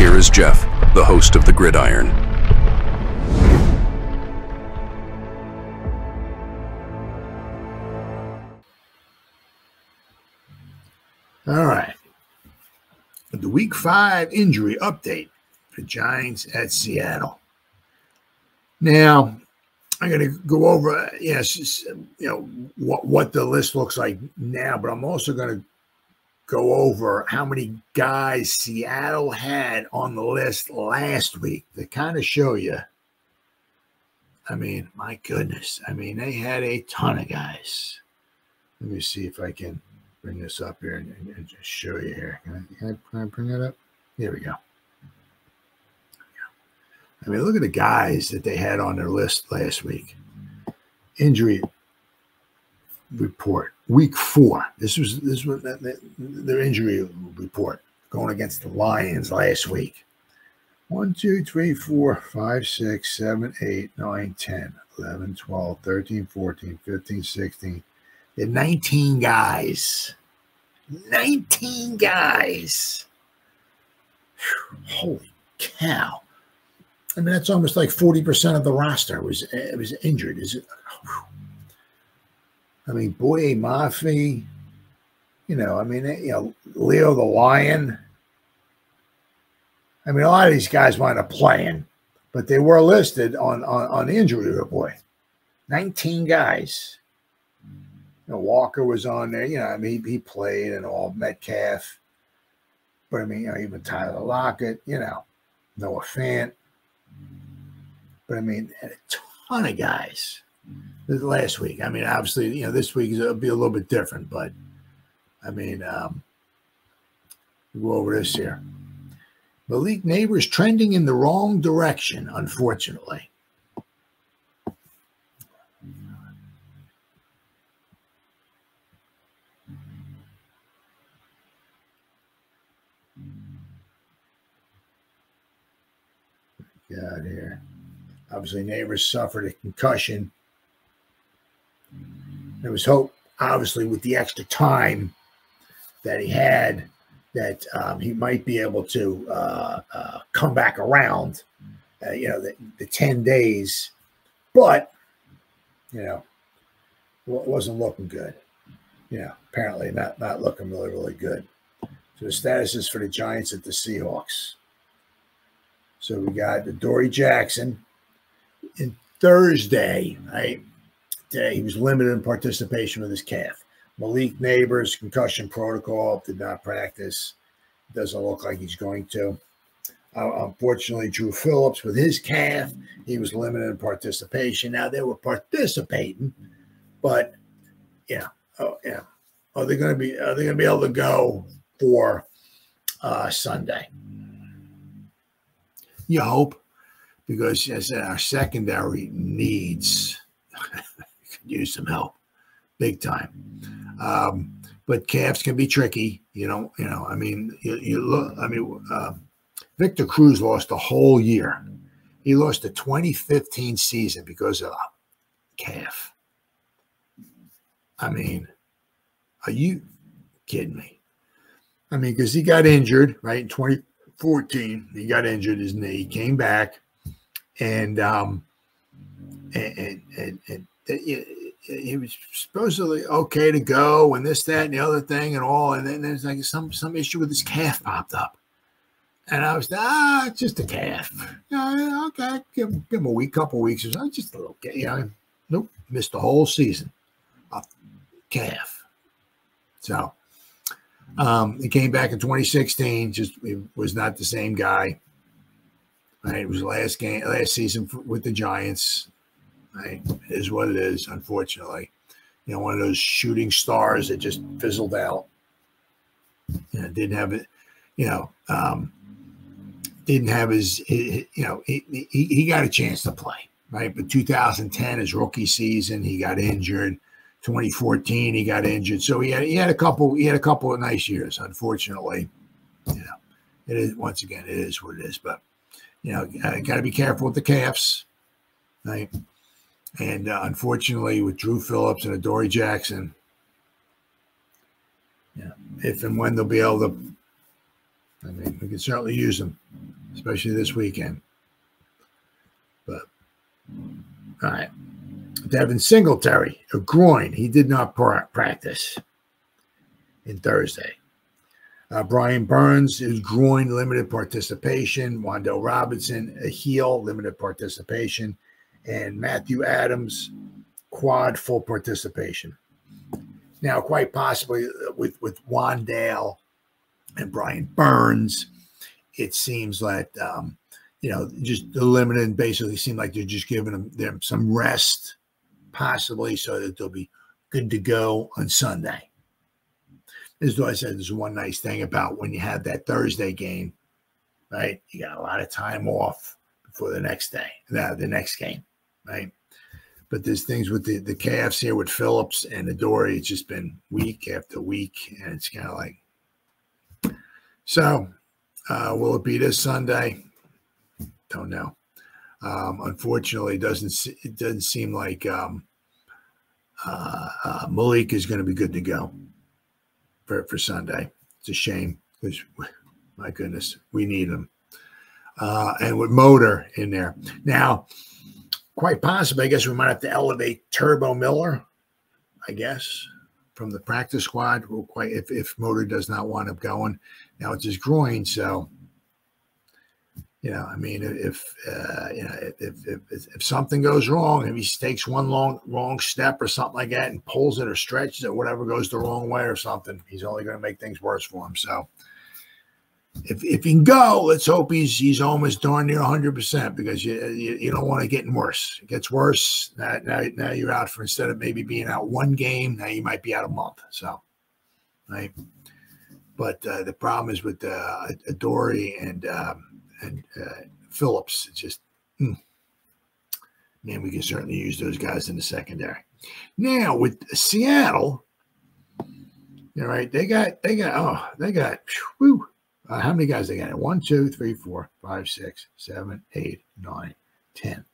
Here is Jeff, the host of the Gridiron. All right. The Week 5 injury update for Giants at Seattle. Now, I'm going to go over, what the list looks like now, but I'm also going to go over how many guys Seattle had on the list last week to kind of show you. I mean, my goodness. I mean, they had a ton of guys. Let me see if I can bring this up here and just show you here. Can I bring that up? Here we go. I mean, look at the guys that they had on their list last week. Injury report, Week 4. This was their injury report going against the Lions last week. 1, 2, 3, 4, 5, 6, 7, 8, 9, 10, 11, 12, 13, 14, 15, 16. They had 19 guys. 19 guys. Whew, holy cow. I mean, that's almost like 40% of the roster was injured. Is it? I mean, Boye Mafe, Leo the Lion. I mean, a lot of these guys wound up playing, but they were listed on the injury report. 19 guys. Walker was on there. He played and all, Metcalf. But, even Tyler Lockett, Noah Fant. But, a ton of guys last week. Obviously, this week it'll be a little bit different, but, we'll go over this here. Malik Nabers trending in the wrong direction, unfortunately. Got here. Obviously, Nabers suffered a concussion. There was hope, obviously, with the extra time that he had, that he might be able to come back around, the 10 days. But, it wasn't looking good. Apparently not looking really, really good. So the status is for the Giants at the Seahawks. So we got Adoree Jackson. In Thursday, right? Today, he was limited in participation with his calf. Malik Nabers, concussion protocol, did not practice. Doesn't look like he's going to. Unfortunately, Drew Phillips with his calf, he was limited in participation. Now they were participating, but are they going to be able to go for Sunday? You hope, because as I said, our secondary needs could use some help, big time. But calves can be tricky. You look. Victor Cruz lost a whole year. He lost the 2015 season because of a calf. Are you kidding me? Because he got injured, right, in 2014. He got injured, his knee, came back, and he was supposedly okay to go, and this, that, and the other thing, and all. And then there's like some issue with his calf popped up, and I was it's just a calf. Okay, give him a week, couple weeks or something, just a little. Nope, missed the whole season. A calf. So. He came back in 2016. Just he was not the same guy. Right, it was the last season with the Giants. Right, it is what it is. Unfortunately, one of those shooting stars that just fizzled out. Didn't have it. Didn't have his. He got a chance to play. Right, but 2010, his rookie season, he got injured. 2014, he got injured, so he had a couple of nice years. Unfortunately, it is, once again, it is what it is. But got to be careful with the calves, right? And unfortunately, with Drew Phillips and Adoree Jackson, if and when they'll be able to, we can certainly use them. especially this weekend. But, all right. Devin Singletary, a groin. He did not practice in Thursday. Brian Burns, his groin, limited participation. Wandale Robinson, a heel, limited participation. And Matthew Adams, quad, full participation. Now, quite possibly with Wandale and Brian Burns, it seems like, just limited, basically seem like they're just giving them some rest, possibly, so that they'll be good to go on Sunday. This is what I said. There's one nice thing about when you have that Thursday game, right? You got a lot of time off before the next day, the next game, right? But there's things with the calves here with Phillips and Adoree. It's just been week after week, and it's kind of like. So, will it be this Sunday? Don't know. Unfortunately, it doesn't seem like Malik is going to be good to go for Sunday. It's a shame because, my goodness, we need him. And with Motor in there. Now, quite possibly, I guess we might have to elevate Turbo Miller, I guess, from the practice squad. If Motor does not want him going. Now it's his groin, so if something goes wrong, if he takes one wrong step or something like that and pulls it or stretches it, whatever goes the wrong way or something, he's only going to make things worse for him. So if he can go, let's hope he's almost darn near 100%, because you don't want to get worse. It gets worse. Now you're out for, instead of maybe being out one game, now you might be out a month. So, right. But the problem is with Adoree and Phillips. It's just, man, we can certainly use those guys in the secondary. Now with Seattle, right? They got. Whew, how many guys they got? 1, 2, 3, 4, 5, 6, 7, 8, 9, 10,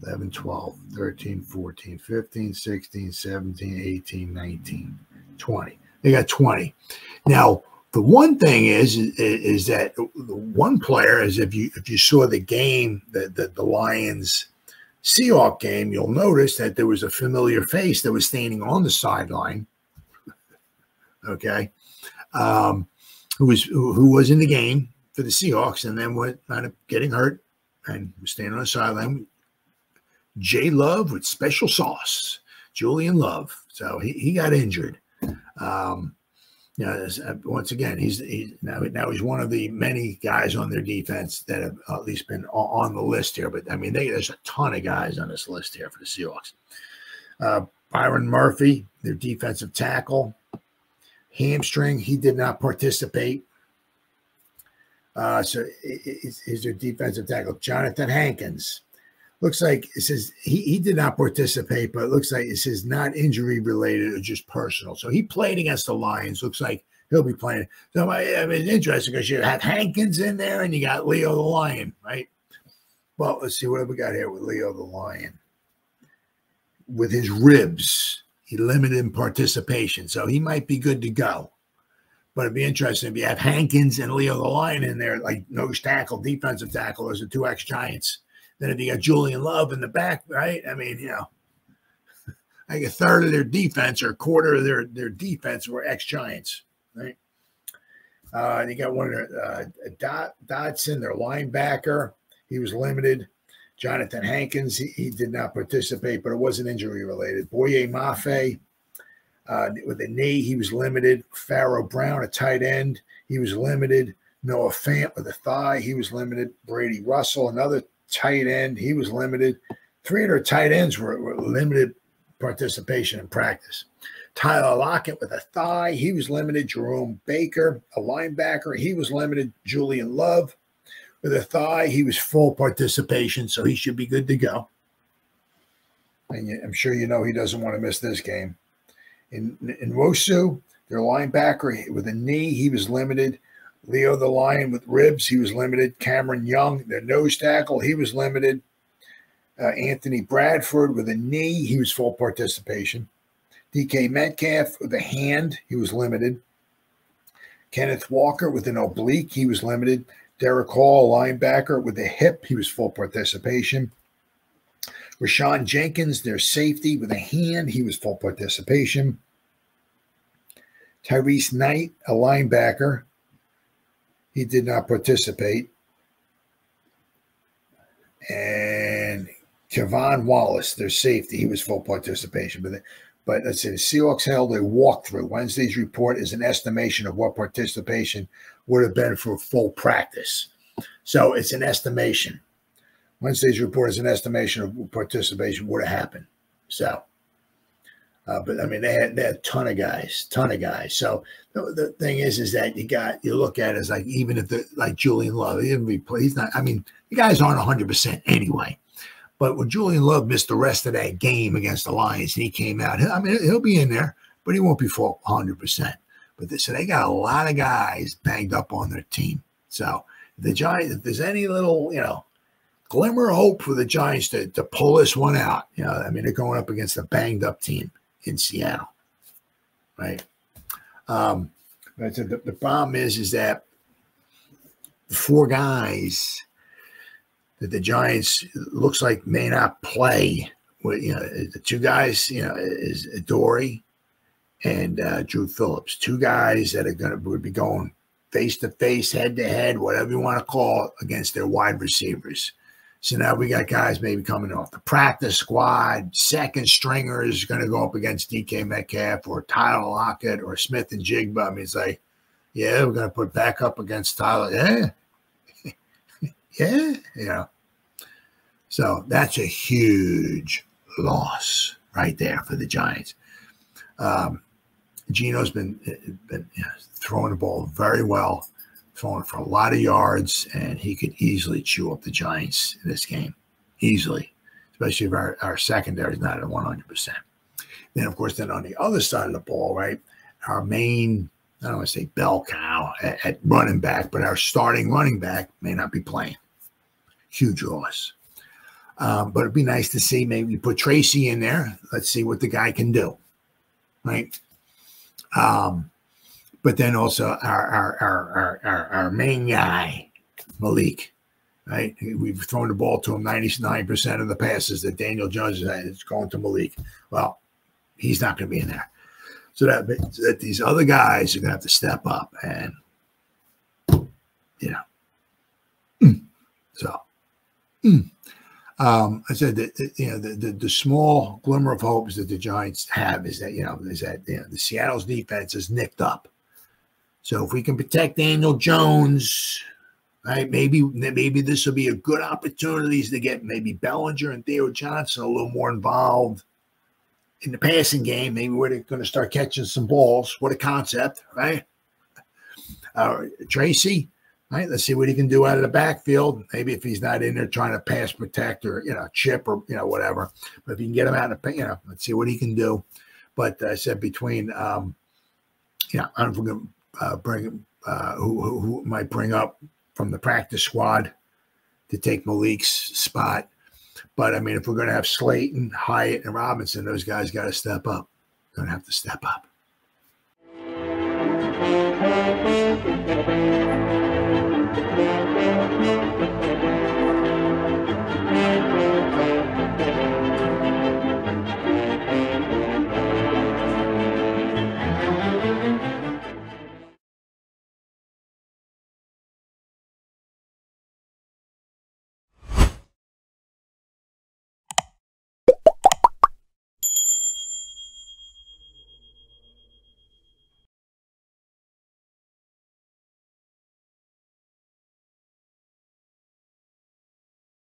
11, 12, 13, 14, 15, 16, 17, 18, 19, 20. They got 20. Now, the one thing is that the one player is, if you saw the game, the Lions Seahawks game, you'll notice that there was a familiar face that was standing on the sideline. Okay, who was in the game for the Seahawks and then went kind of getting hurt and was standing on the sideline. J Love with special sauce, Julian Love. So he got injured. Once again, he's one of the many guys on their defense that have at least been on the list here. But I mean, there's a ton of guys on this list here for the Seahawks. Byron Murphy, their defensive tackle, hamstring. He did not participate. So is their defensive tackle. Jonathan Hankins. Looks like it says he did not participate, but it looks like it says not injury related or just personal. So he played against the Lions. Looks like he'll be playing. So I mean, it's interesting because you have Hankins in there and you got Leo the Lion, right? Well, let's see what have we got here with Leo the Lion. With his ribs, he limited in participation, so he might be good to go. But it'd be interesting if you have Hankins and Leo the Lion in there, like nose tackle, defensive tackle, as the two ex-Giants. Then if you got Julian Love in the back, right? I mean, like a third of their defense or a quarter of their defense were ex-Giants, right? And you got one of Dodson, their linebacker. He was limited. Jonathan Hankins, he did not participate, but it wasn't injury related. Boye Mafe with a knee, he was limited. Pharaoh Brown, a tight end, he was limited. Noah Fant with a thigh, he was limited. Brady Russell, another tight end, he was limited. 300 tight ends were limited participation in practice. Tyler Lockett with a thigh, he was limited. Jerome Baker, a linebacker, he was limited. Julian Love with a thigh, he was full participation, so he should be good to go. And I'm sure you know he doesn't want to miss this game. In Wosu, their linebacker with a knee, he was limited. Leo the Lion with ribs, he was limited. Cameron Young, their nose tackle, he was limited. Anthony Bradford with a knee, he was full participation. DK Metcalf with a hand, he was limited. Kenneth Walker with an oblique, he was limited. Derek Hall, linebacker, with a hip. He was full participation. Rashawn Jenkins, their safety, with a hand. He was full participation. Tyrese Knight, a linebacker. He did not participate. And Kevon Wallace, their safety, he was full participation. But let's say the Seahawks held a walkthrough. Wednesday's report is an estimation of what participation would have been for full practice. So it's an estimation. Wednesday's report is an estimation of what participation would have happened. So, but I mean, they had a ton of guys. So the thing is that you look at it as like, even if like Julian Love, he didn't replay. He's not. I mean, the guys aren't 100% anyway. But when Julian Love missed the rest of that game against the Lions, and he came out, I mean, he'll be in there, but he won't be full 100%. But so they got a lot of guys banged up on their team. So the Giants, if there's any little, glimmer of hope for the Giants to pull this one out, I mean, they're going up against a banged up team in Seattle, right? But the problem is that the four guys that the Giants looks like may not play with, the two guys, is Adoree and Drew Phillips, two guys that would be going face to face, head to head, whatever you want to call it, against their wide receivers. So now we got guys maybe coming off the practice squad, second stringers going to go up against DK Metcalf or Tyler Lockett or Smith and Jigba. I mean, it's like, yeah, we're going to put back up against Tyler. Yeah. Yeah. So that's a huge loss right there for the Giants. Gino's been throwing the ball very well, throwing for a lot of yards, and he could easily chew up the Giants in this game. Easily, especially if our secondary is not at 100%. Then, of course, on the other side of the ball, right, our main, I don't want to say bell cow at running back, but our starting running back may not be playing. Huge loss. But it'd be nice to see maybe put Tracy in there. Let's see what the guy can do, right? But then also our main guy, Malik, right? We've thrown the ball to him 99% of the passes that Daniel Jones has had. It's going to Malik. Well, he's not going to be in there. So that these other guys are going to have to step up, and I said that the small glimmer of hope that the Giants have is that the Seattle's defense is nicked up. So if we can protect Daniel Jones, right, maybe this will be a good opportunity to get maybe Bellinger and Theo Johnson a little more involved in the passing game. Maybe we're going to start catching some balls. What a concept, right? Tracy. Right, let's see what he can do out of the backfield. Maybe if he's not in there trying to pass protect or chip or whatever. But if you can get him out of let's see what he can do. But I said between I don't know if we're going to bring who might bring up from the practice squad to take Malik's spot. But I mean, if we're going to have Slayton, Hyatt, and Robinson, those guys got to step up. Going to have to step up.